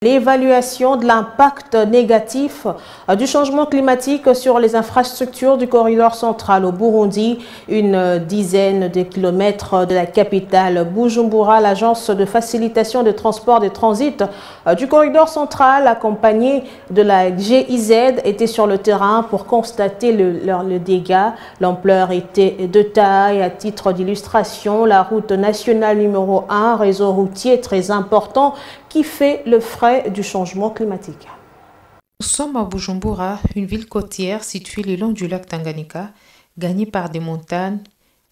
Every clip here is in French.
L'évaluation de l'impact négatif du changement climatique sur les infrastructures du corridor central au Burundi, une dizaine de kilomètres de la capitale Bujumbura. L'agence de facilitation de transport et transit du corridor central, accompagnée de la GIZ, était sur le terrain pour constater le dégât. L'ampleur était de taille. À titre d'illustration, la route nationale numéro 1, réseau routier très important qui fait le frais du changement climatique. Nous sommes à Bujumbura, une ville côtière située le long du lac Tanganyika, gagnée par des montagnes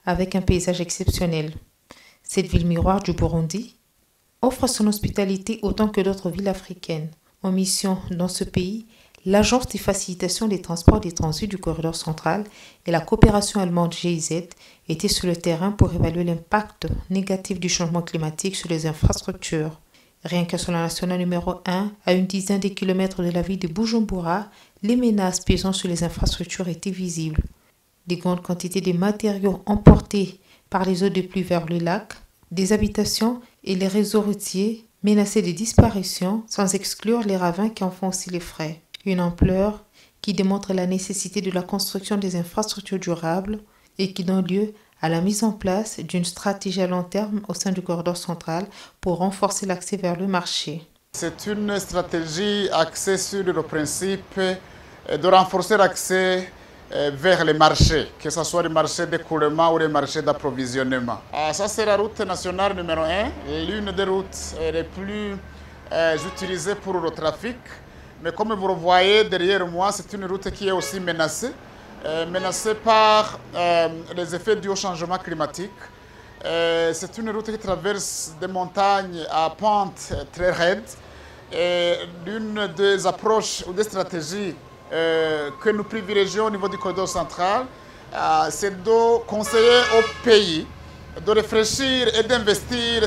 avec un paysage exceptionnel. Cette ville miroir du Burundi offre son hospitalité autant que d'autres villes africaines. En mission dans ce pays, l'Agence de facilitation des transports et des transits du corridor central et la coopération allemande GIZ étaient sur le terrain pour évaluer l'impact négatif du changement climatique sur les infrastructures. Rien que sur la nationale numéro 1, à une dizaine de kilomètres de la ville de Bujumbura, les menaces pesant sur les infrastructures étaient visibles. Des grandes quantités de matériaux emportés par les eaux de pluie vers le lac, des habitations et les réseaux routiers menacés de disparition, sans exclure les ravins qui en font aussi les frais. Une ampleur qui démontre la nécessité de la construction des infrastructures durables et qui donne lieu à la mise en place d'une stratégie à long terme au sein du corridor central pour renforcer l'accès vers le marché. C'est une stratégie axée sur le principe de renforcer l'accès vers les marchés, que ce soit les marchés d'écoulement ou les marchés d'approvisionnement. Ça, c'est la route nationale numéro 1, l'une des routes les plus utilisées pour le trafic. Mais comme vous le voyez derrière moi, c'est une route qui est aussi menacée par les effets dus au changement climatique. C'est une route qui traverse des montagnes à pente très raide. L'une des approches ou des stratégies que nous privilégions au niveau du corridor central, c'est de conseiller au pays de réfléchir et d'investir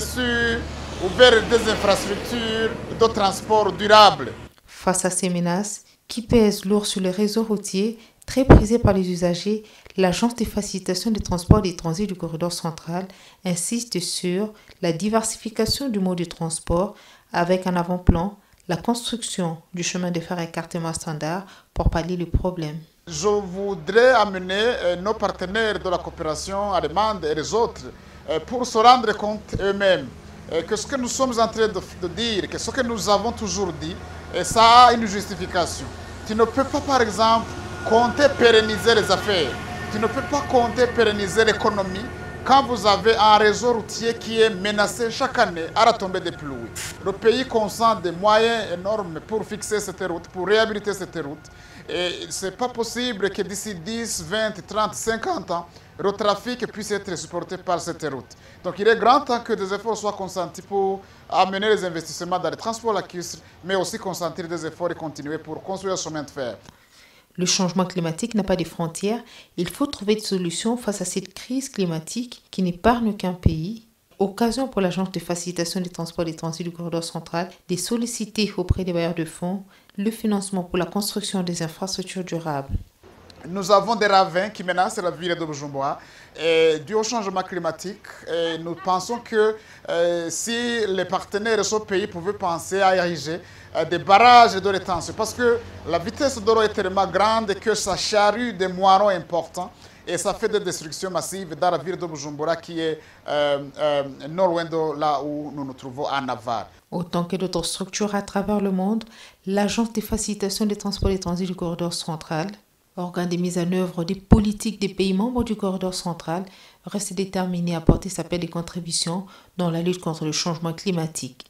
vers des infrastructures de transport durables. Face à ces menaces qui pèsent lourd sur les réseaux routiers, très prisé par les usagers, l'Agence de facilitation des transports et des transits du corridor central insiste sur la diversification du mode de transport avec en avant-plan la construction du chemin de fer à écartement standard pour pallier le problème. Je voudrais amener nos partenaires de la coopération allemande et les autres pour se rendre compte eux-mêmes que ce que nous sommes en train de dire, que ce que nous avons toujours dit, ça a une justification. Tu ne peux pas, par exemple, compter pérenniser les affaires. Tu ne peux pas compter pérenniser l'économie quand vous avez un réseau routier qui est menacé chaque année à la tombée des pluies. Le pays concentre des moyens énormes pour fixer cette route, pour réhabiliter cette route. Et ce n'est pas possible que d'ici 10, 20, 30, 50 ans, le trafic puisse être supporté par cette route. Donc il est grand temps que des efforts soient consentis pour amener les investissements dans les transports lacustres, mais aussi consentir des efforts et continuer pour construire un chemin de fer. Le changement climatique n'a pas de frontières. Il faut trouver des solutions face à cette crise climatique qui n'épargne qu'un pays. Occasion pour l'Agence de facilitation des transports et des transits du corridor central de solliciter auprès des bailleurs de fonds le financement pour la construction des infrastructures durables. Nous avons des ravins qui menacent la ville de Bujumbura dû au changement climatique. Et nous pensons que si les partenaires de ce pays pouvaient penser à ériger des barrages de rétention, parce que la vitesse de l'eau est tellement grande que ça charrue des moirons importants et ça fait des destructions massives dans la ville de Bujumbura qui est non loin de là où nous nous trouvons à Navarre. Autant que d'autres structures à travers le monde, l'Agence de facilitation des transports et des transits du corridor central, organe de mise en œuvre des politiques des pays membres du corridor central, reste déterminé à apporter sa paire de contributions dans la lutte contre le changement climatique.